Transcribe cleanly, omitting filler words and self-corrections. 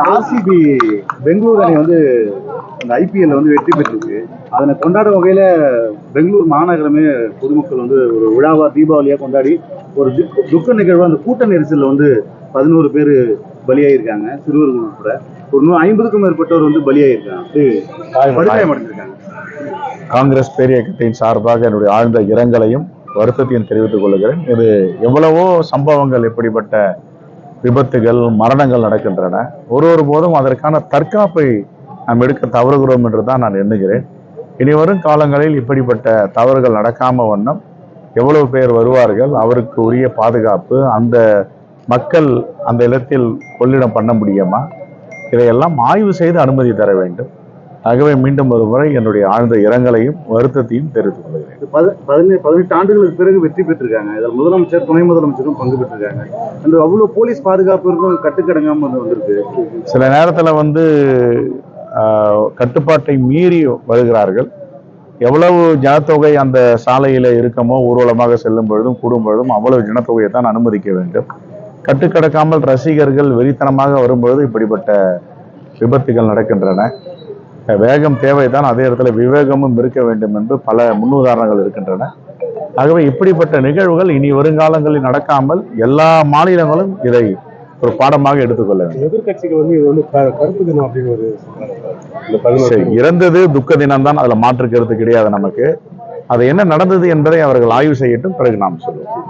RCB Bangalore அணி வந்து இந்த ஐபிஎல் வந்து வெற்றி பெற்றிருக்கு. அதனை கொண்டாடும் வகையில பெங்களூர் மாநகரமே பொதுமக்கள் வந்து ஒரு விழாவா தீபாவளியா கொண்டாடி ஒரு துக்க நிகழ்வா அந்த கூட்ட நெரிசல்ல வந்து 11 பேர் பலியாயிருக்காங்க. சிறுவர்கள் உட்பட ஒரு 150க்கும் மேற்பட்டவர் வந்து பலியாயிருக்காங்க, படுகாயமடைஞ்சிருக்காங்க. காங்கிரஸ் பேரியக்கத்தின் சார்பாக என்னுடைய ஆழ்ந்த இரங்கலையும் வருத்தத்தையும் தெரிவித்துக் கொள்கிறேன். இது எவ்வளவோ சம்பவங்கள், எப்படிப்பட்ட விபத்துகள், மரணங்கள் நடக்கின்றன. ஒரு போதும் அதற்கான தற்காப்பை நாம் எடுக்க தவறுகிறோம் என்று தான் நான் எண்ணுகிறேன். இனி வரும் காலங்களில் இப்படிப்பட்ட தவறுகள் நடக்காம வண்ணம் எவ்வளவு பேர் வருவார்கள், அவருக்கு உரிய பாதுகாப்பு, அந்த மக்கள் அந்த இடத்தில் கொள்ளிடம் பண்ண முடியுமா, இதையெல்லாம் ஆய்வு செய்து அனுமதி தர வேண்டும். ஆகவே மீண்டும் ஒரு முறை என்னுடைய ஆழ்ந்த இரங்கலையும் வருத்தத்தையும் தெரிவித்துக் கொள்கிறேன். 18 ஆண்டுகளுக்கு பிறகு வெற்றி பெற்றிருக்காங்க. இதில் முதலமைச்சர், துணை முதலமைச்சரும் பங்கு பெற்றிருக்காங்க. அந்த அவ்வளவு போலீஸ் பாதுகாப்பு இருக்கும் கட்டுக்கடங்காம வந்திருக்கு. சில நேரத்தில் கட்டுப்பாட்டை மீறி வருகிறார்கள். எவ்வளவு ஜனத்தொகை அந்த சாலையில இருக்கமோ, ஊர்வலமாக செல்லும் பொழுதும் கூடும் பொழுதும் அவ்வளவு ஜனத்தொகையை தான் அனுமதிக்க வேண்டும். கட்டுக்கடக்காமல் ரசிகர்கள் வெறித்தனமாக வரும்பொழுது இப்படிப்பட்ட விபத்துகள் நடக்கின்றன. வேகம் தேவைதான், அதே இடத்துல விவேகமும் இருக்க வேண்டும் என்று பல முன்னுதாரணங்கள் இருக்கின்றன. ஆகவே இப்படிப்பட்ட நிகழ்வுகள் இனி வருங்காலங்களில் நடக்காமல் எல்லா மாநிலங்களும் இதை ஒரு பாடமாக எடுத்துக்கொள்ள வேண்டும். எதிர்கட்சிகள் வந்து இது வந்து கருப்பு தினம் அப்படின்னு இறந்தது துக்க தினம் தான், அதுல மாற்று கருத்து கிடையாது நமக்கு. அது என்ன நடந்தது என்பதை அவர்கள் ஆய்வு செய்யட்டும், பிறகு நாம் சொல்லுவோம்.